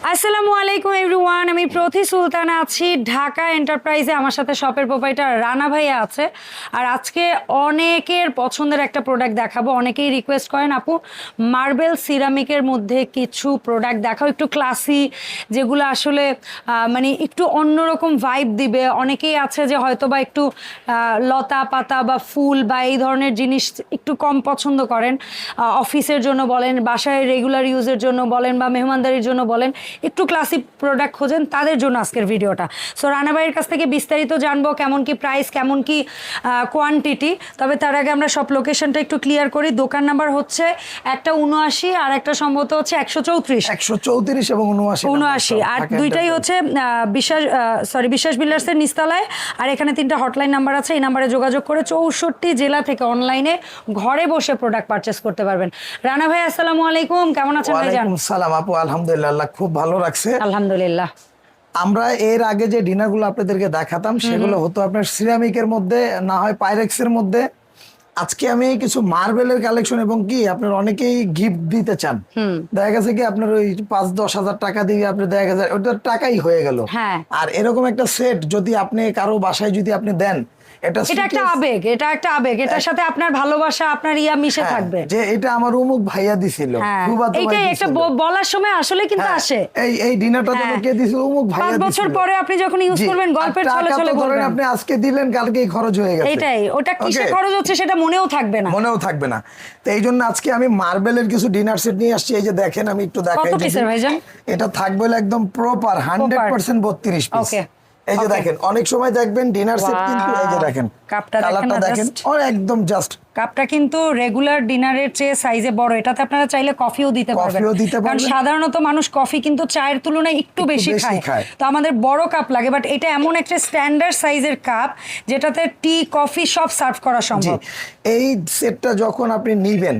আসসালামু আলাইকুম এভরিওয়ান, আমি প্রতি সুলতানা আছি ঢাকা এন্টারপ্রাইজে। আমার সাথে শপের প্রোপাইটার রানা ভাইয়া আছে। আর আজকে অনেকের পছন্দের একটা প্রোডাক্ট দেখাবো। অনেকেই রিকোয়েস্ট করেন আপু মার্বেল সিরামিকের মধ্যে কিছু প্রোডাক্ট দেখাও, একটু ক্লাসি, যেগুলো আসলে মানে একটু অন্যরকম ভাইব দিবে। অনেকেই আছে যে হয়তো বা একটু লতা পাতা বা ফুল বা এই ধরনের জিনিস একটু কম পছন্দ করেন। অফিসের জন্য বলেন, বাসায় রেগুলার ইউজের জন্য বলেন, বা মেহমানদারির জন্য বলেন, একটু ক্লাসিক প্রোডাক্ট খোঁজেন, তাদের জন্য আজকের ভিডিওটা। সো রানা ভাইয়ের কাছ থেকে বিস্তারিত জানবো, কেমন কি প্রাইস, কেমন কি কোয়ান্টিটি। তবে তার আগে আমরা সব লোকেশনটা একটু ক্লিয়ার করি। দোকান নাম্বার হচ্ছে একটা ৭৯ আর একটা সম্ভবত হচ্ছে ১৩৪ এবং ৭৯। আর দুইটাই হচ্ছে বিশ্বাস বিল্ডার্সের নিচতলায়। আর এখানে 3টা হটলাইন নাম্বার আছে, এই নাম্বারে যোগাযোগ করে ৬৪ জেলা থেকে অনলাইনে ঘরে বসে প্রোডাক্ট পারচেস করতে পারবেন। রানা ভাই আসসালামু আলাইকুম, কেমন আছেন ভাইজান? ওয়ালাইকুম সালাম আপু, আলহামদুলিল্লাহ খুব ভালো রাখছে আলহামদুলিল্লাহ। আমরা এর আগে যে ডিনারগুলো আপনাদেরকে দেখাতাম সেগুলো হতো আপনার সিরামিকের মধ্যে, না হয় পাইরেক্সের মধ্যে। আজকে আমি কিছু মার্বেলের কালেকশন এবং কি আপনার অনেকেই গিফট দিতে চান, দেখা গেছে কি আপনার ওই ৫-১০ হাজার টাকা দিয়ে আপনি দেখা গেছে ওটার টাকাই হয়ে গেল। আর এরকম একটা সেট যদি আপনি কারো বাসায় যদি আপনি দেন, এটা একটা আবেগ, এটার সাথে আপনার ভালোবাসা, আপনার ইয়া মিশে থাকবে যে এটা আমার অমুক ভাইয়া দিছিল, এইটাই একটা বলার সময় আসলে কিন্তু আসে। এই ডিনারটা তো কে দিছিল, অমুক ভাইয়া দিছিল। ৫ বছর পরে আপনি যখন ইউজ করবেন, গল্পের ছলে ছলে বলবেন, আপনি আজকে দিলেন কালকেই খরচ হয়ে গেছে। এটাই, ওটা কিসে খরচ হচ্ছে সেটা মনেও থাকবে না। তো এই জন্য আজকে আমি মার্বেলের কিছু ডিনার সেট নিয়ে আসছি। এই যে দেখেন, আমি একটু দেখাই। কত পিসের ভাইজান? এটা থাকবে একদম প্রপার 100% 32 পিস। এই যে দেখেন, অনেক সময় দেখবেন ডিনার সেট কিন্তু এই যে দেখেন কালারটা দেখেন, একদম জাস্ট কাপটা কিন্তু রেগুলার ডিনারের চেয়ে সাইজে বড়। এটাতে আপনারা চাইলে কফিও দিতে পারবেন, কারণ সাধারণত মানুষ কফি কিন্তু চায়ের তুলনায় একটু বেশি খায়, তো আমাদের বড় কাপ লাগে। বাট এটা এমন একটা স্ট্যান্ডার্ড সাইজের কাপ যেটাতে টি কফি সব সার্ভ করা সম্ভব। এই সেটটা যখন আপনি নিবেন,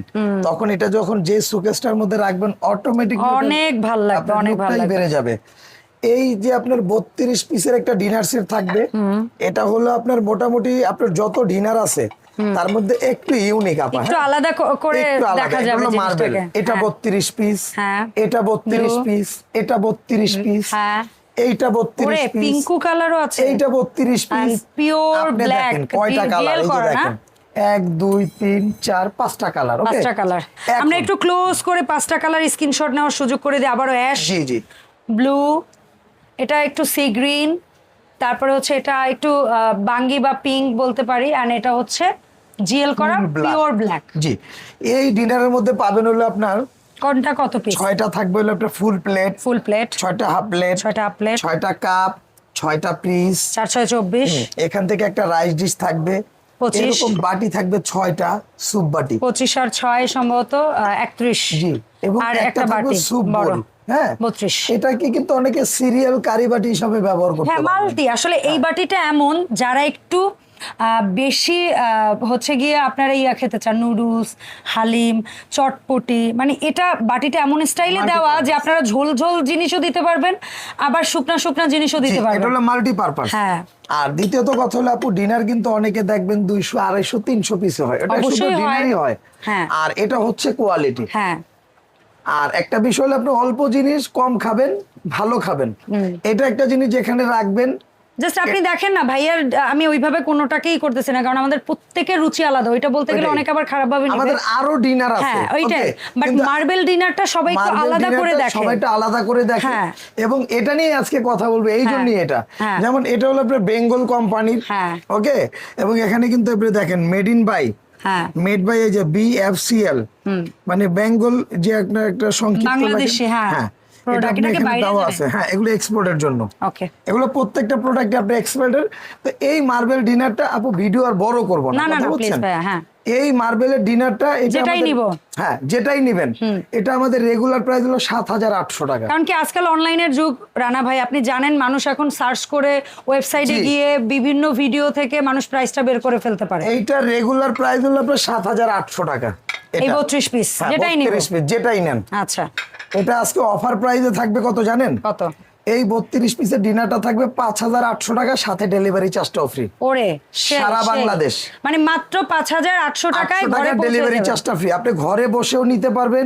তখন এটা যখন যে সুকেসটার মধ্যে রাখবেন, অটোমেটিক অনেক ভালো লাগবে, অনেক ভালো লাগবে, বেড়ে যাবে। এই যে আপনার 32 পিসের একটা ডিনার সেট থাকবে, এটা হলো আপনার মোটামুটি আপনার যত ডিনার আছে তার মধ্যে একটু ইউনিক, একটু আলাদা করে দেখা যাবে মার্বেল। এটা 32 পিস, এটা 32 পিস, এটা 32 পিস, এইটা 32 পিস, পিঙ্কু কালারও আছে, এইটা 32 পিস, পিওর ব্ল্যাক। কয়টা কালার এই যে দেখেন, 1 2 3 4 5টা কালার। ওকে, 5টা কালার। আমরা একটু ক্লোজ করে 5টা কালার স্ক্রিনশট নেওয়ার সুযোগ করে দিই। আবারও অ্যাশ, জি ব্লু, এটা একটু সি গ্রিন, তারপরে হচ্ছে এটা একটু বাঙ্গি বা পিঙ্ক বলতে পারি, আর এটা হচ্ছে জিএল করা পিওর ব্ল্যাক। জি, এই ডিনারের মধ্যে পাবেন হলো আপনার কোনটা কত পিস? 6টা থাকবে হলো আপনার ফুল প্লেট, 6টা হাফ প্লেট, 6টা কাপ, 6টা পিস, 4 6 24। এখান থেকে একটা রাইস ডিশ থাকবে, 25। এরকম বাটি থাকবে 6টা, স্যুপ বাটি 25 আর 6 সম্ভবত 31। জি, এবং আর একটা থাকবে বাটি স্যুপ বড়, বোল। হ্যাঁ, 32। এটাকে কিন্তু অনেকে সিরিয়াল কারি বাটি হিসেবে ব্যবহার করতে পারে। মাল্টি আসলে এই বাটিটা এমন, যারা একটু বেশি হচ্ছে গিয়ে আপনারা ইয়া খেতে চান, নুডলস, হালিম, চটপটি, মানে এটা বাটিটা এমন স্টাইলে দেওয়া যে আপনারা ঝোল ঝোল জিনিসও দিতে পারবেন, আবার শুকনা জিনিসও দিতে পারবেন। এটা হলো মাল্টি পারপাস। হ্যাঁ। আর দ্বিতীয়ত কথা হলো আপু, ডিনার কিন্তু অনেকে দেখবেন 200 250 300 পিস হয়, এটা শুধু ডিনারই হয়। আর এটা হচ্ছে কোয়ালিটি। হ্যাঁ। আর একটা বিষয় হলো আপনি অল্প জিনিস কম খাবেন, ভালো খাবেন, এটা একটা জিনিস যেখানে রাখবেন। জাস্ট আপনি দেখেন না ভাইয়ার, আমি ওইভাবে কোনোটাকেই করতেছি না, কারণ আমাদের প্রত্যেকের রুচি আলাদা। ওইটা বলতে গেলে অনেক আবার খারাপ ভাবে নিবে। আমাদের আরো ডিনার আছে, হ্যাঁ ওইটাই। বাট মার্বেল ডিনারটা সবাই একটু আলাদা করে দেখে, সবাইটা আলাদা করে দেখে। এবং এটা নিয়ে আজকে কথা বলবো, এই জন্যই এটা। যেমন এটা হলো আপনার বেঙ্গল কোম্পানির, ওকে, এবং এখানে কিন্তু আপনি দেখেন made in by, made by এই যে BFCL, মানে বেঙ্গল যে একটা সংক্ষিপ্ত বাংলাদেশি। হ্যাঁ, এগুলো এক্সপোর্টের জন্য। এগুলো প্রত্যেকটা প্রোডাক্ট আপনি এক্সপোর্টের। তো এই মার্বেল ডিনারটা আপু ভিডিও আর বড় করব না, এই মার্বেলের ডিনারটা যেটাই নিবেন, এটা আমাদের রেগুলার প্রাইস হলো 7,800 টাকা। কারণ কি আজকাল অনলাইনের যুগ রানা ভাই, আপনি জানেন মানুষ এখন সার্চ করে ওয়েবসাইটে গিয়ে বিভিন্ন ভিডিও থেকে মানুষ প্রাইসটা বের করে ফেলতে পারে। এইটা রেগুলার প্রাইস হলো আপনার 7,800 টাকা। এই 32 পিস যেটাই নেন। আচ্ছা, এটা আজকে অফার প্রাইসে থাকবে কত জানেন? কত? এই 32 পিসের ডিনারটা থাকবে 5,800 টাকা, সাথে ডেলিভারি চার্জটাও ফ্রি। ওরে, সারা বাংলাদেশ মানে মাত্র 5,800 টাকায় ঘরে ডেলিভারি চার্জটা ফ্রি। আপনি ঘরে বসেও নিতে পারবেন,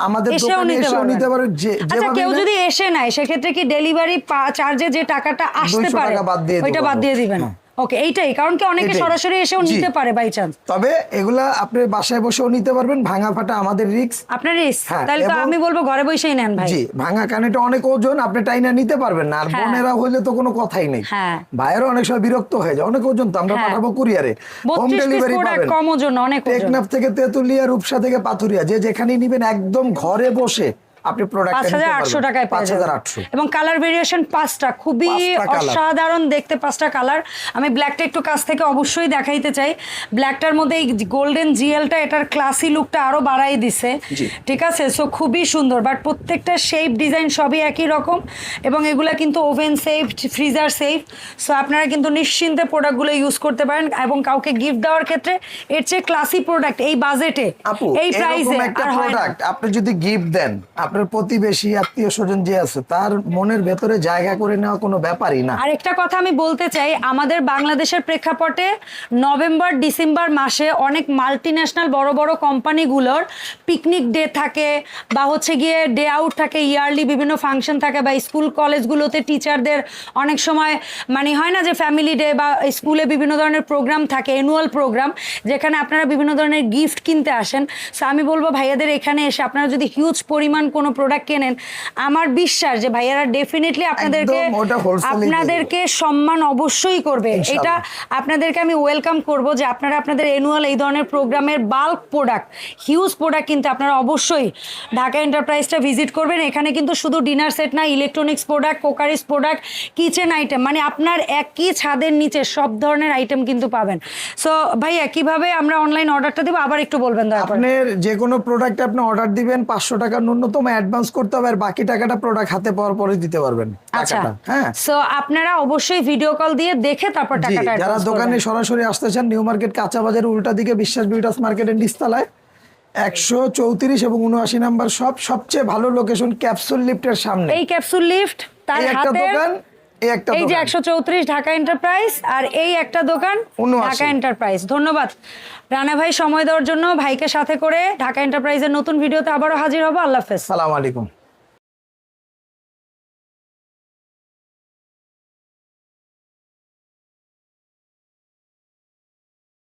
আমাদের এসেও দোকানে নিতে এসেও পারবেন। নিতে পারবেন। আচ্ছা কেউ যদি এসে নেয় সেক্ষেত্রে কি ডেলিভারি চার্জে যে টাকাটা আসতে 200 পারে টাকা বাদ দিয়ে ওইটা দেবো। বাদ দিয়ে দিবেন? ওকে, এইটাই, কারণ কি অনেকে এটাই। সরাসরি এসেও জি। নিতে পারে বাই চান্স। তবে এগুলা আপনি বাসায় বসেও নিতে পারবেন, ভাঙা ফাটা আমাদের রিস্ক। আপনার রিস্ক, হ্যাঁ, তাহলে তো এবং- আমি বলবো ঘরে বসেই নেন ভাই। জি, ভাঙা কানেটা অনেক ওজন, আপনি টাইনা নিতে পারবেন না। আর হ্যাঁ। বোনেরা হইলে তো কোনো কথাই নেই। হ্যাঁ। ভাইয়েরও অনেক সময় বিরক্ত হয়ে যায়, অনেক ওজন তো আমরা হ্যাঁ। পাঠাবো কুরিয়ারে, হোম 32 পিস ডেলিভারি প্রোডাক্ট, পাবেন। কম ওজন, অনেক ওজন। টেকনাফ থেকে তেতুলিয়া, রূপসা থেকে পাথুরিয়া, যে যেখানেই নিবেন একদম ঘরে বসে আপনি প্রোডাক্ট 5800 টাকায় পেয়ে যাবেন। 5800। এবং কালার ভেরিয়েশন 5টা, খুবই 5টা colour। অসাধারণ দেখতে 5টা কালার। আমি ব্ল্যাকটা একটু কাছ থেকে অবশ্যই দেখাইতে চাই। ব্ল্যাকটার মধ্যে এই গোল্ডেন জিএলটা এটার ক্লাসি লুকটা আরো বাড়াই দিছে। জি। ঠিক আছে, সো খুবই সুন্দর, বাট প্রত্যেকটা শেপ ডিজাইন সবই একই রকম এবং এগুলা কিন্তু oven safe, freezer safe. So আপনারা কিন্তু নিশ্চিন্তে প্রোডাক্টগুলো ইউজ করতে পারেন এবং কাউকে গিফট দেওয়ার ক্ষেত্রে এর চেয়ে ক্লাসি প্রোডাক্ট এই বাজেটে, আপু এই প্রাইসে এরকম একটা আর হয় না। প্রোডাক্ট আপনি যদি গিফট দেন, আপনার প্রতিবেশী আত্মীয় স্বজন যে আছে তার মনের ভেতরে জায়গা করে নেওয়া কোনো ব্যাপারই না। আর একটা কথা আমি বলতে চাই, আমাদের বাংলাদেশের প্রেক্ষাপটে নভেম্বর ডিসেম্বর মাসে অনেক মাল্টিন্যাশনাল বড় বড় কোম্পানিগুলোর পিকনিক ডে থাকে বা হচ্ছে গিয়ে ডে আউট থাকে, ইয়ারলি বিভিন্ন ফাংশন থাকে, বা স্কুল কলেজগুলোতে টিচারদের অনেক সময় মানে হয় না যে ফ্যামিলি ডে, বা স্কুলে বিভিন্ন ধরনের প্রোগ্রাম থাকে, অ্যানুয়াল প্রোগ্রাম, যেখানে আপনারা বিভিন্ন ধরনের গিফট কিনতে আসেন। সো আমি বলবো ভাইয়াদের এখানে এসে আপনারা যদি হিউজ পরিমাণ কোনো প্রোডাক্ট কেনেন, আমার বিশ্বাস যে ভাইয়ারা ডেফিনেটলি আপনাদেরকে একদম ওটা wholesale-এই দিয়ে আপনাদেরকে সম্মান অবশ্যই করবে। ইনশাআল্লাহ। এটা আপনাদেরকে আমি ওয়েলকাম করব যে আপনারা আপনাদের অ্যানুয়াল এই ধরনের প্রোগ্রামের বাল্ক প্রোডাক্ট, হিউজ প্রোডাক্ট কিনতে আপনারা অবশ্যই ঢাকা এন্টারপ্রাইজটা ভিজিট করবেন। এখানে কিন্তু শুধু ডিনার সেট না, electronics product, কোকারিস product, kitchen item, মানে আপনার একই ছাদের নিচে সব ধরনের আইটেম কিন্তু পাবেন। সো ভাইয়া কিভাবে আমরা অনলাইন অর্ডারটা দেবো আবার একটু বলবেন দয়া করে। আপনার যে কোনো প্রোডাক্ট আপনি অর্ডার দিবেন, 500 টাকা ন্যূনতম অ্যাডভান্স করতে হবে, আর বাকি টাকাটা প্রোডাক্ট হাতে পাওয়ার পরে দিতে পারবেন আচ্ছা, টাকাটা। হ্যাঁ, সো আপনারা অবশ্যই ভিডিও কল দিয়ে দেখে তারপর জি, টাকাটা যারা অ্যাডভান্স দোকানে করবেন। সরাসরি আসতে চান, নিউ মার্কেট কাঁচা বাজারের উল্টা দিকে বিশ্বাস বিউটাস মার্কেটের নিচতলায় 134 এবং 79 নাম্বার শপ, সবচেয়ে ভালো লোকেশন ক্যাপসুল লিফটের সামনে। এই ক্যাপসুল লিফট, তার এই একটা হাতে দোকান, এই একটা এই যে দোকান। 134 ঢাকা এন্টারপ্রাইজ, আর এই একটা দোকান 79 ঢাকা এন্টারপ্রাইজ। ধন্যবাদ রানা ভাই সময় দেওয়ার জন্য। ভাইকে সাথে করে ঢাকা এন্টারপ্রাইজের নতুন ভিডিওতে আবারও হাজির হব। আল্লাহ হাফেজ। সালাম আলাইকুম।